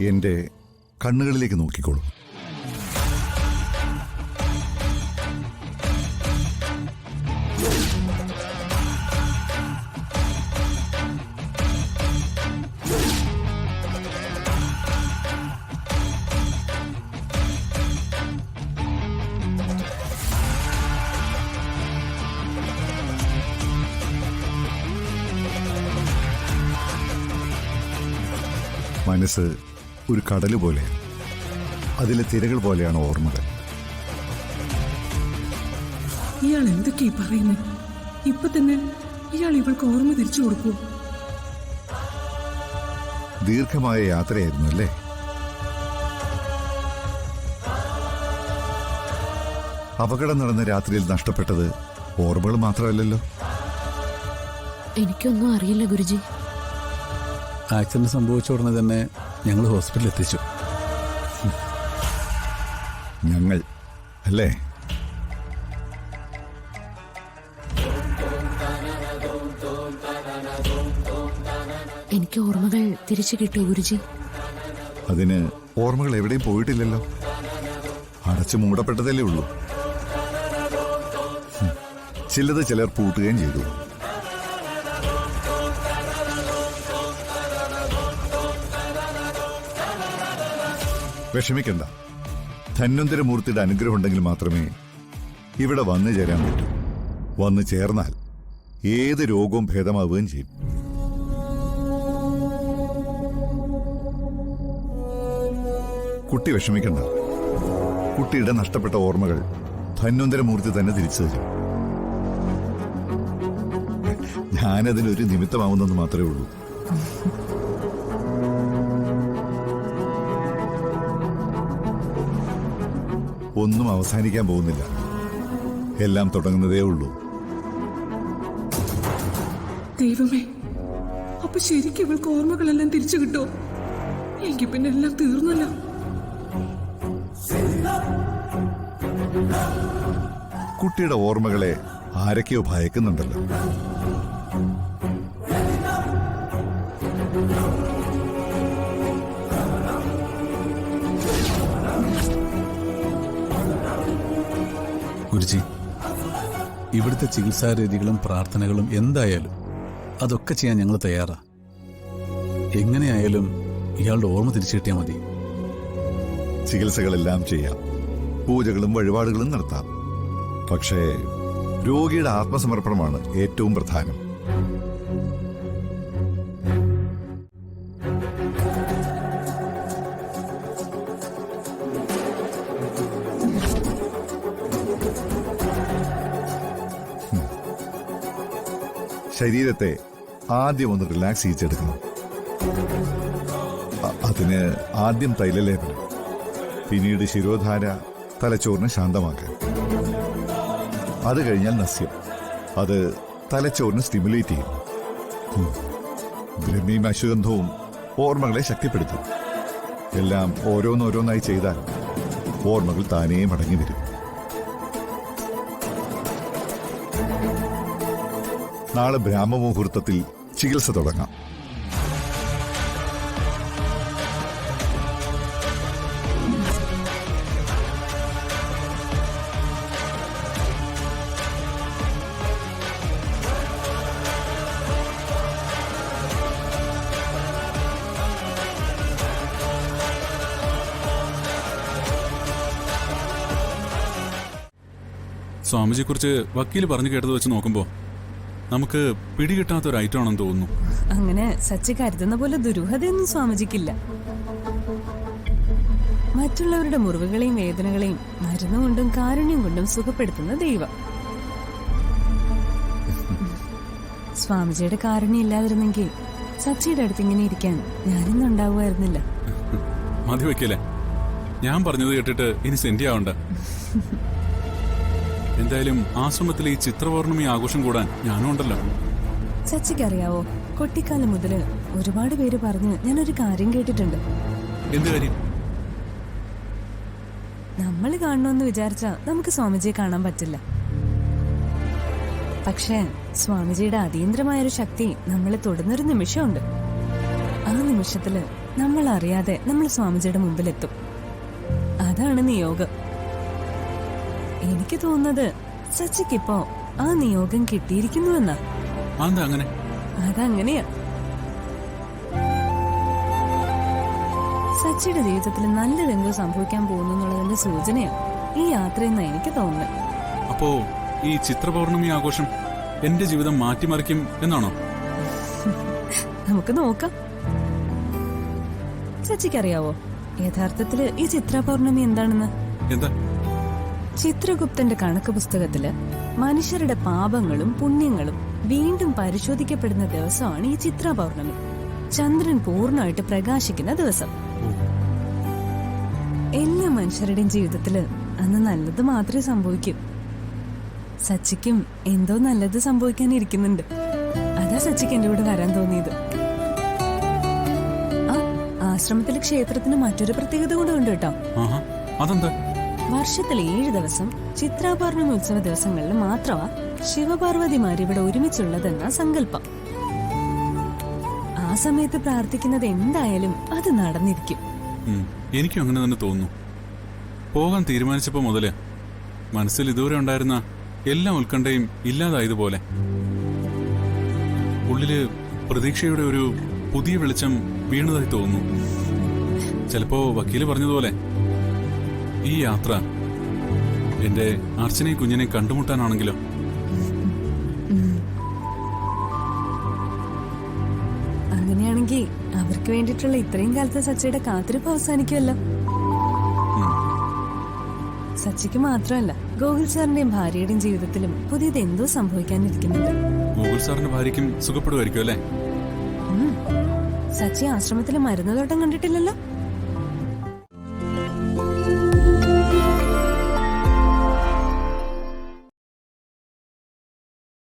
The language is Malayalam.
എൻ്റെ കണ്ണുകളിലേക്ക് നോക്കിക്കോളൂ. മനസ്സ് ഒരു കടല് പോലെ, അതിലെ തിരകൾ പോലെയാണ് ഓർമ്മകൾ. ഇയാൾ എന്തൊക്കെയാ പറയുന്നത്? ഇപ്പൊ തന്നെ ഇയാൾ ഇവൾക്ക് ഓർമ്മ തിരിച്ചു കൊടുക്കൂ? ദീർഘമായ യാത്രയായിരുന്നു അല്ലേ? അപകടം നടന്ന രാത്രിയിൽ നഷ്ടപ്പെട്ടത് ഓർമ്മകൾ മാത്രമല്ലല്ലോ. എനിക്കൊന്നും അറിയില്ല ഗുരുജി. ആക്സിഡന്റ് സംഭവിച്ച ഉടനെ തന്നെ ഞങ്ങൾ ഹോസ്പിറ്റലിൽ എത്തിച്ചു. ഞങ്ങൾ അല്ലേ? എനിക്ക് ഓർമ്മകൾ തിരിച്ചു കിട്ടുമോ ഗുരുജി? അതിന് ഓർമ്മകൾ എവിടെയും പോയിട്ടില്ലല്ലോ. അടച്ചു മൂടപ്പെട്ടതല്ലേ ഉള്ളൂ. ചിലത് ചിലർ പൂട്ടുകയും ചെയ്തു. വിഷമിക്കണ്ട. ധന്വന്തരമൂർത്തിയുടെ അനുഗ്രഹം ഉണ്ടെങ്കിൽ മാത്രമേ ഇവിടെ വന്നു ചേരാൻ പറ്റൂ. വന്നു ചേർന്നാൽ ഏത് രോഗവും ഭേദമാവുകയും ചെയ്യും. കുട്ടി വിഷമിക്കണ്ട. കുട്ടിയുടെ നഷ്ടപ്പെട്ട ഓർമ്മകൾ ധന്വന്തരമൂർത്തി തന്നെ തിരിച്ചു തരും. ഞാനതിനൊരു നിമിത്തമാവുന്നെന്ന് മാത്രമേ ഉള്ളൂ. ഒന്നും അവസാനിക്കാൻ പോകുന്നില്ല. എല്ലാം തുടങ്ങുന്നതേ ഉള്ളൂ. ദൈവമേ, അപ്പൊ ശരിക്കും ഇവൾക്ക് ഓർമ്മകളെല്ലാം തിരിച്ചു കിട്ടോ? എങ്കിൽ പിന്നെ എല്ലാം തീർന്നല്ല. കുട്ടിയുടെ ഓർമ്മകളെ ആരൊക്കെയോ ഭയക്കുന്നുണ്ടല്ലോ. ഗുരുജി, ഇവിടുത്തെ ചികിത്സാ രീതികളും പ്രാർത്ഥനകളും എന്തായാലും അതൊക്കെ ചെയ്യാൻ ഞങ്ങൾ തയ്യാറാ. എങ്ങനെയായാലും ഇയാളുടെ ഓർമ്മ തിരിച്ചു കിട്ടിയാൽ മതി. ചികിത്സകളെല്ലാം ചെയ്യാം, പൂജകളും വഴിപാടുകളും നടത്താം. പക്ഷേ രോഗിയുടെ ആത്മസമർപ്പണമാണ് ഏറ്റവും പ്രധാനം. ശരീരത്തെ ആദ്യം ഒന്ന് റിലാക്സ് ചെയ്യിച്ചെടുക്കണം. അതിന് ആദ്യം തൈലലേപനം, പിന്നീട് ശിരോധാര, തലച്ചോറിനെ ശാന്തമാക്കാൻ. അത് കഴിഞ്ഞാൽ നസ്യം, അത് തലച്ചോറിനെ സ്റ്റിമുലേറ്റ് ചെയ്യും. ബ്രഹ്മിയും അശ്വഗന്ധവും ഓർമ്മകളെ ശക്തിപ്പെടുത്തും. എല്ലാം ഓരോന്നോരോന്നായി ചെയ്താൽ ഓർമ്മകൾ താനേ മടങ്ങി വരും. നാളെ ബ്രാഹ്മമുഹൂർത്തത്തിൽ ചികിത്സ തുടങ്ങാം. സ്വാമിജിയെക്കുറിച്ച് വക്കീൽ പറഞ്ഞു കേട്ടത് വെച്ച് നോക്കുമ്പോൾ നമുക്ക് പിടികിട്ടാത്തൊരു ഐറ്റം ആണെന്ന് തോന്നുന്നു. അങ്ങനെ സച്ചി കരുതുന്ന പോലെ ദുരൂഹതയൊന്നും സ്വാമിജിക്കില്ല. മറ്റുള്ളവരുടെ മുറിവുകളെയും വേദനകളെയും മരുന്നുകൊണ്ടും കാരുണ്യം കൊണ്ടും സുഖപ്പെടുത്തുന്ന ദൈവം. സ്വാമിജിയുടെ കാരുണ്യം ഇല്ലാതിരുന്നെങ്കിൽ സച്ചിയുടെ അടുത്ത് ഇങ്ങനെ ഇരിക്കാൻ ഞാനിന്നും ഉണ്ടാവുമായിരുന്നില്ല. മതി വയ്ക്കല്ലേ, ഞാൻ പറഞ്ഞത് കേട്ടിട്ട് ഇനി സെന്റി ആവണ്ട. എന്തായാലും ആശ്രമത്തിലെ ഈ ചിത്രപൗർണമി ആഘോഷം കൂടാൻ ഞാനും ഉണ്ടല്ലോ. സച്ചിക്കറിയാവോ, കുട്ടിക്കാലം മുതല് ഒരുപാട് പേര് പറഞ്ഞ് ഞാനൊരു കാര്യം കേട്ടിട്ടുണ്ട്. എന്ത് കാര്യം? നമ്മൾ കാണണമെന്ന് വിചാരിച്ചാ നമുക്ക് സ്വാമിജിയെ കാണാൻ പറ്റില്ല. പക്ഷേ സ്വാമിജിയുടെ അതീന്ദ്രമായൊരു ശക്തി നമ്മളെ തൊടുന്നൊരു നിമിഷമുണ്ട്. ആ നിമിഷത്തില് നമ്മൾ അറിയാതെ നമ്മൾ സ്വാമിജിയുടെ മുമ്പിലെത്തും. അതാണ് നിയോഗം. എനിക്ക് തോന്നുന്നത് സച്ചിക്കിപ്പോ ആ നിയോഗം കിട്ടിയിരിക്കുന്നുവെന്നാ. അതെന്താ അങ്ങനെ? അതങ്ങനെയാ. സച്ചിയുടെ ജീവിതത്തിൽ നല്ലതെന്തോ സംഭവിക്കാൻ പോകുന്നു എന്നുള്ളതിന്റെ സൂചനയാ ഈ യാത്രയെന്നാ എനിക്ക് തോന്നുന്നത്. അപ്പോ ഈ ചിത്രപൗർണമി ആഘോഷം എന്റെ ജീവിതം മാറ്റിമറിക്കും എന്നാണോ? നമുക്ക് നോക്കാം. സച്ചിക്കറിയാവോ യഥാർത്ഥത്തില് ഈ ചിത്രപൗർണമി എന്താണെന്ന്? എന്താ? ചിത്രഗുപ്തന്റെ കണക്ക് പുസ്തകത്തില് മനുഷ്യരുടെ പാപങ്ങളും പുണ്യങ്ങളും വീണ്ടും പരിശോധിക്കപ്പെടുന്ന ദിവസമാണ് ഈ ചിത്രപൗർണമി. ചന്ദ്രൻ പൂർണ്ണമായിട്ട് പ്രകാശിക്കുന്ന ദിവസം. എല്ലാ മനുഷ്യരുടെയും ജീവിതത്തില് അന്ന് നല്ലത് മാത്രമേ സംഭവിക്കൂ. സച്ചിക്കും എന്തോ നല്ലത് സംഭവിക്കാനിരിക്കുന്നുണ്ട്. അതാ സച്ചിക്ക് എന്റെ കൂടെ വരാൻ തോന്നിയത്. ആ ആശ്രമത്തിലെ ക്ഷേത്രത്തിന് മറ്റൊരു പ്രത്യേകത കൂടെ ഉണ്ട് കേട്ടോ. അതെന്താ? വർഷത്തിൽ 7 ദിവസം ചിത്രാപൗർണമി ഉത്സവ ദിവസങ്ങളിൽ മാത്രമാ ശിവപാർവതിമാർ ഇവിടെ ഒരുമിച്ചുള്ളതെന്ന സങ്കല്പം. ആ സമയത്ത് പ്രാർത്ഥിക്കുന്നത് എന്തായാലും അത് നടന്നിരിക്കും. എനിക്കും അങ്ങനെ തന്നെ തോന്നുന്നു. പോകാൻ തീരുമാനിച്ചപ്പോ മുതല് മനസ്സിൽ ഇതുവരെ ഉണ്ടായിരുന്ന എല്ലാ ഉത്കണ്ഠയും ഇല്ലാതായതുപോലെ. ഉള്ളില് പ്രതീക്ഷയുടെ ഒരു പുതിയ വെളിച്ചം വീണതായി തോന്നുന്നു. ചിലപ്പോ വക്കീല് പറഞ്ഞതുപോലെ ഈ യാത്ര എന്റെ അർച്ചനയും കുഞ്ഞിനെ കണ്ടുമുട്ടാനാണെങ്കിലോ? അങ്ങനെയാണെങ്കിൽ അവർക്ക് വേണ്ടിയിട്ടുള്ള ഇത്രയും കാലത്തെ സച്ചിയുടെ കാത്തിരിപ്പ് അവസാനിക്കുമല്ലോ. സച്ചിക്ക് മാത്രമല്ല, ഗോകുൽ സാറിന്റെയും ഭാര്യയുടെയും ജീവിതത്തിലും പുതിയത് എന്തോ സംഭവിക്കാനിരിക്കുന്നുണ്ട്. ഗോകുൽ സാറിന്റെ ഭാര്യയ്ക്കും സുഖപ്പെടുമായിരിക്കും അല്ലേ? സച്ചി ആശ്രമത്തിലെ മരുന്നുതോട്ടം കണ്ടിട്ടില്ലല്ലോ.